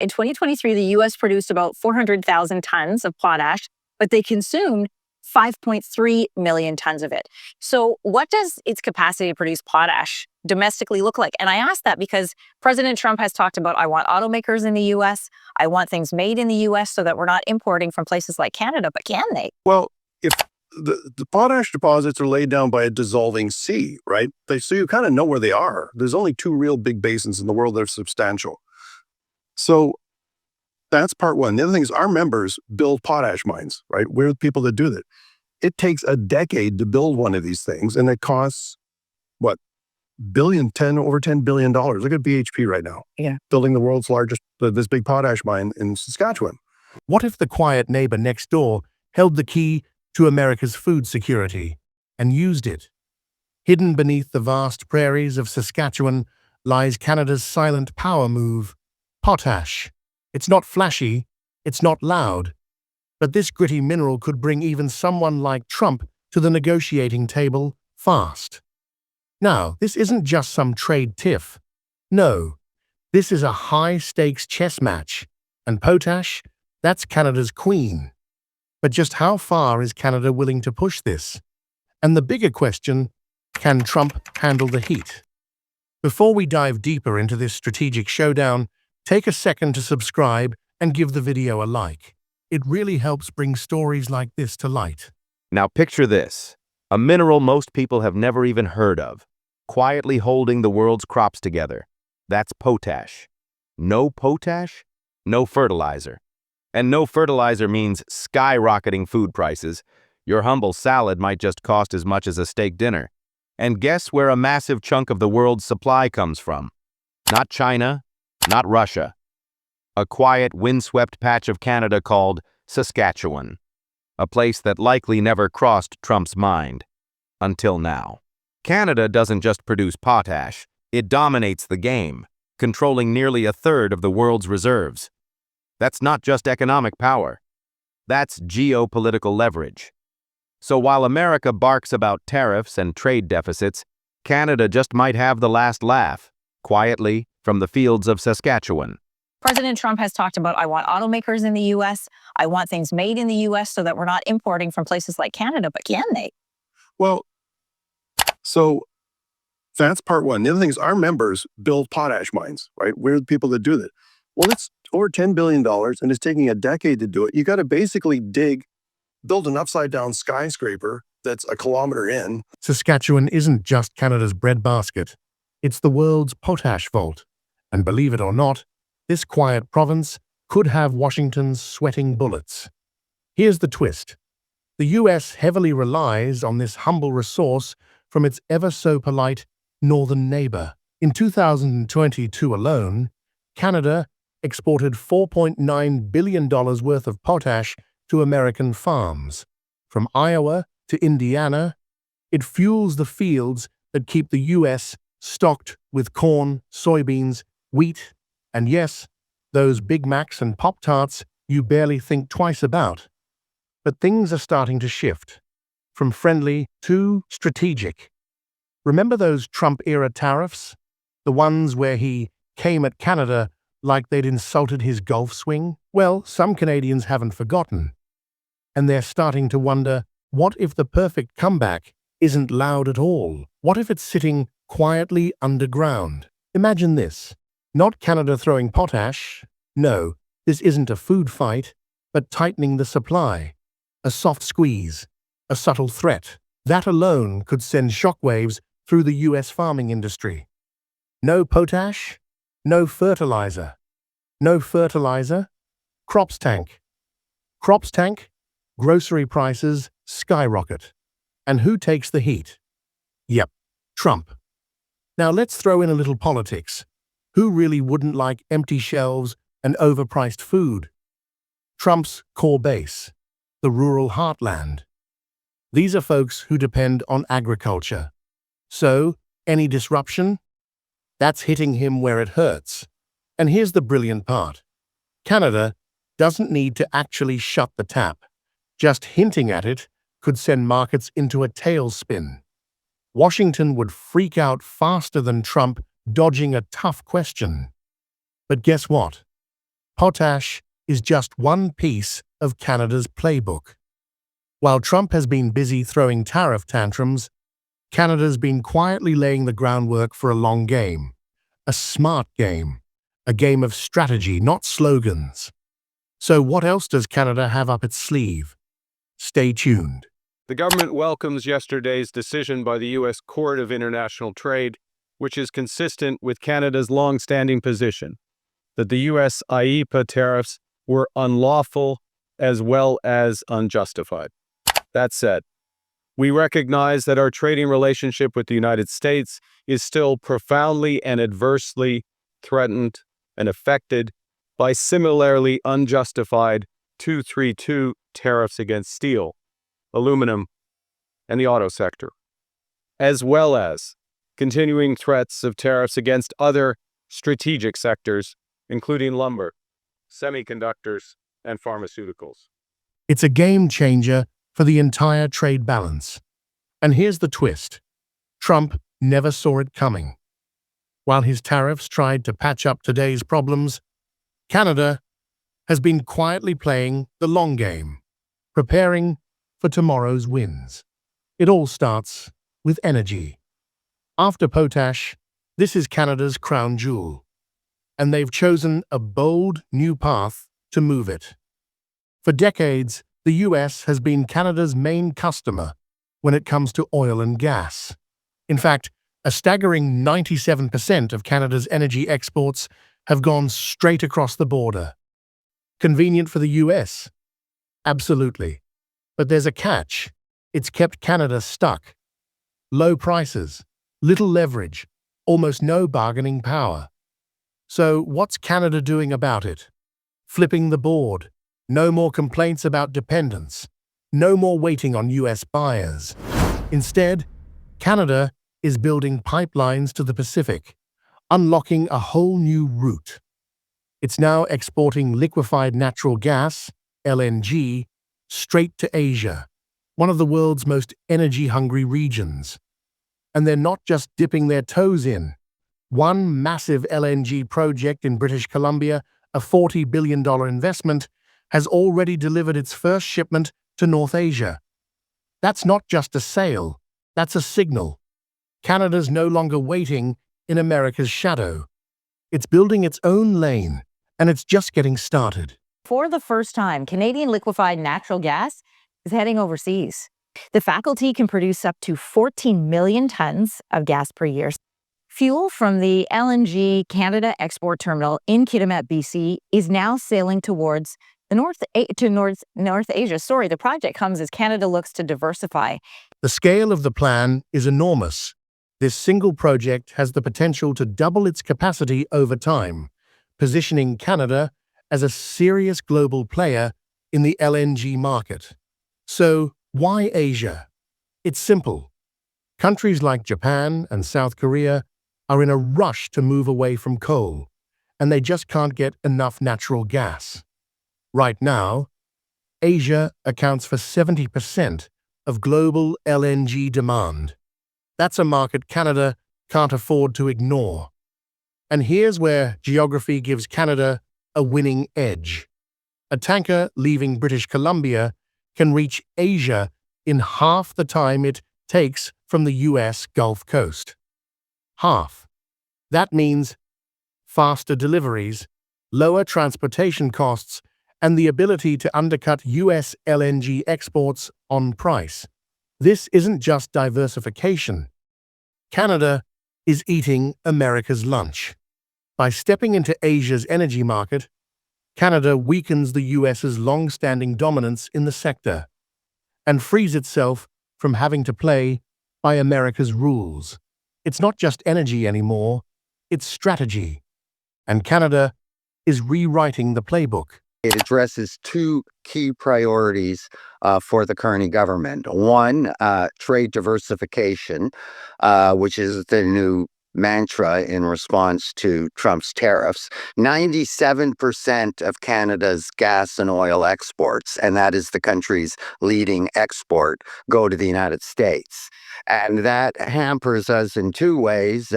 In 2023, the US produced about 400,000 tons of potash, but they consumed 5.3 million tons of it. So, what does its capacity to produce potash domestically look like? And I ask that because President Trump has talked about, I want automakers in the US, I want things made in the US so that we're not importing from places like Canada, but can they? Well, if the potash deposits are laid down by a dissolving sea, right? So you kind of know where they are. There's only two real big basins in the world that are substantial. So that's part one. The other thing is our members build potash mines, right? We're the people that do that. It takes a decade to build one of these things, and it costs, what, over $10 billion. Look at BHP right now. Yeah. Building the world's largest, this big potash mine in Saskatchewan. What if the quiet neighbor next door held the key to America's food security and used it? Hidden beneath the vast prairies of Saskatchewan lies Canada's silent power move, potash. It's not flashy, it's not loud, but this gritty mineral could bring even someone like Trump to the negotiating table fast. Now, this isn't just some trade tiff. No, this is a high-stakes chess match, and potash, that's Canada's queen. But just how far is Canada willing to push this? And the bigger question, can Trump handle the heat? Before we dive deeper into this strategic showdown, take a second to subscribe and give the video a like. It really helps bring stories like this to light. Now picture this, a mineral most people have never even heard of, quietly holding the world's crops together. That's potash. No potash, no fertilizer. And no fertilizer means skyrocketing food prices. Your humble salad might just cost as much as a steak dinner. And guess where a massive chunk of the world's supply comes from? Not China, not Russia. A quiet, windswept patch of Canada called Saskatchewan. A place that likely never crossed Trump's mind. Until now. Canada doesn't just produce potash, it dominates the game, controlling nearly a third of the world's reserves. That's not just economic power. That's geopolitical leverage. So while America barks about tariffs and trade deficits, Canada just might have the last laugh, quietly, from the fields of Saskatchewan. President Trump has talked about, I want automakers in the US, I want things made in the US so that we're not importing from places like Canada, but can they? Well, so that's part one. The other thing is our members build potash mines, right? We're the people that do that. Well, it's over $10 billion, and it's taking a decade to do it. You got to basically build an upside-down skyscraper that's a kilometer in. Saskatchewan isn't just Canada's breadbasket. It's the world's potash vault. And believe it or not, this quiet province could have Washington's sweating bullets. Here's the twist. The US heavily relies on this humble resource from its ever-so-polite northern neighbor. In 2022 alone, Canada exported $4.9 billion worth of potash to American farms. From Iowa to Indiana, it fuels the fields that keep the U.S. stocked with corn, soybeans, wheat, and yes, those Big Macs and Pop-Tarts you barely think twice about. But things are starting to shift, from friendly to strategic. Remember those Trump-era tariffs? The ones where he came at Canada like they'd insulted his golf swing? Well, some Canadians haven't forgotten. And they're starting to wonder, what if the perfect comeback isn't loud at all? What if it's sitting quietly underground? Imagine this. Not Canada throwing potash. No, this isn't a food fight, but tightening the supply. A soft squeeze. A subtle threat. That alone could send shockwaves through the U.S. farming industry. No potash? No fertilizer. No fertilizer? Crops tank. Crops tank? Grocery prices skyrocket. And who takes the heat? Yep, Trump. Now let's throw in a little politics. Who really wouldn't like empty shelves and overpriced food? Trump's core base, the rural heartland. These are folks who depend on agriculture. So, any disruption? That's hitting him where it hurts. And here's the brilliant part. Canada doesn't need to actually shut the tap. Just hinting at it could send markets into a tailspin. Washington would freak out faster than Trump dodging a tough question. But guess what? Potash is just one piece of Canada's playbook. While Trump has been busy throwing tariff tantrums, Canada's been quietly laying the groundwork for a long game. A smart game. A game of strategy, not slogans. So what else does Canada have up its sleeve? Stay tuned. The government welcomes yesterday's decision by the U.S. Court of International Trade, which is consistent with Canada's long-standing position that the U.S. IEEPA tariffs were unlawful as well as unjustified. That said, we recognize that our trading relationship with the United States is still profoundly and adversely threatened and affected by similarly unjustified 232 tariffs against steel, aluminum, and the auto sector, as well as continuing threats of tariffs against other strategic sectors, including lumber, semiconductors, and pharmaceuticals. It's a game changer for the entire trade balance. And here's the twist. Trump never saw it coming. While his tariffs tried to patch up today's problems, Canada has been quietly playing the long game, preparing for tomorrow's wins. It all starts with energy. After potash, this is Canada's crown jewel, and they've chosen a bold new path to move it. For decades, the US has been Canada's main customer when it comes to oil and gas. In fact, a staggering 97% of Canada's energy exports have gone straight across the border. Convenient for the US? Absolutely. But there's a catch. It's kept Canada stuck. Low prices, little leverage, almost no bargaining power. So what's Canada doing about it? Flipping the board. No more complaints about dependence. No more waiting on US buyers. Instead, Canada is building pipelines to the Pacific, unlocking a whole new route. It's now exporting liquefied natural gas, LNG, straight to Asia, one of the world's most energy-hungry regions. And they're not just dipping their toes in. One massive LNG project in British Columbia, a $40 billion investment, has already delivered its first shipment to North Asia. That's not just a sale, that's a signal. Canada's no longer waiting in America's shadow. It's building its own lane, and it's just getting started. For the first time, Canadian liquefied natural gas is heading overseas. The faculty can produce up to 14 million tons of gas per year. Fuel from the LNG Canada export terminal in Kitimat, BC, is now sailing towards the North Asia. The project comes as Canada looks to diversify. The scale of the plan is enormous. This single project has the potential to double its capacity over time, positioning Canada as a serious global player in the LNG market. So, why Asia? It's simple. Countries like Japan and South Korea are in a rush to move away from coal, and they just can't get enough natural gas. Right now, Asia accounts for 70% of global LNG demand. That's a market Canada can't afford to ignore. And here's where geography gives Canada a winning edge. A tanker leaving British Columbia can reach Asia in half the time it takes from the US Gulf Coast. Half. That means faster deliveries, lower transportation costs, and the ability to undercut US LNG exports on price. This isn't just diversification. Canada is eating America's lunch. By stepping into Asia's energy market, Canada weakens the US's long-standing dominance in the sector and frees itself from having to play by America's rules. It's not just energy anymore, it's strategy. And Canada is rewriting the playbook. It addresses two key priorities for the Carney government. One, trade diversification, which is the new mantra in response to Trump's tariffs. 97% of Canada's gas and oil exports, and that is the country's leading export, go to the United States. And that hampers us in two ways.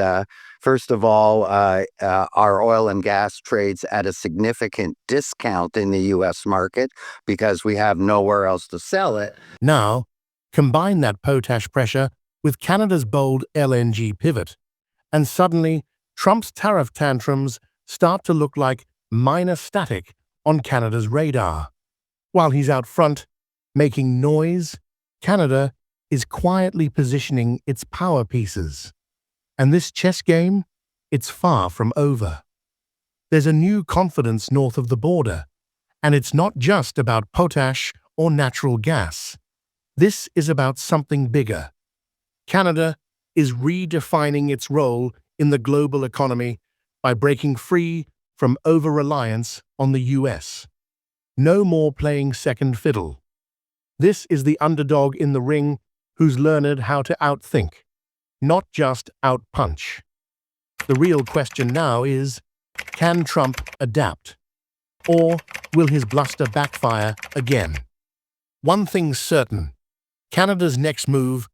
First of all, our oil and gas trades at a significant discount in the U.S. market because we have nowhere else to sell it. Now, combine that potash pressure with Canada's bold LNG pivot, and suddenly Trump's tariff tantrums start to look like minor static on Canada's radar. While he's out front, making noise, Canada is quietly positioning its power pieces. And this chess game, it's far from over. There's a new confidence north of the border, and it's not just about potash or natural gas. This is about something bigger. Canada is redefining its role in the global economy by breaking free from over-reliance on the US. No more playing second fiddle. This is the underdog in the ring who's learned how to outthink, not just outpunch. The real question now is, can Trump adapt? Or will his bluster backfire again? One thing's certain, Canada's next move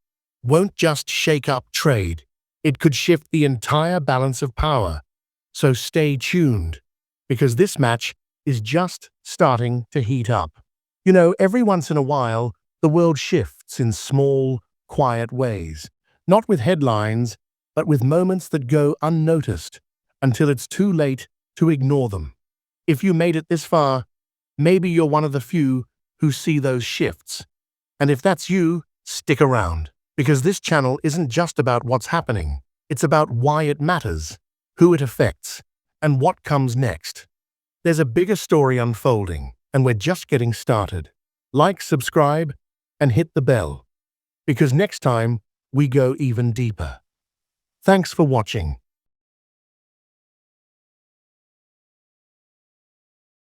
won't just shake up trade. It could shift the entire balance of power. So stay tuned, because this match is just starting to heat up. You know, every once in a while, the world shifts in small, quiet ways. Not with headlines, but with moments that go unnoticed until it's too late to ignore them. If you made it this far, maybe you're one of the few who see those shifts. And if that's you, stick around, because this channel isn't just about what's happening. It's about why it matters, who it affects, and what comes next. There's a bigger story unfolding, and we're just getting started. Like, subscribe, and hit the bell, because next time we go even deeper. Thanks for watching.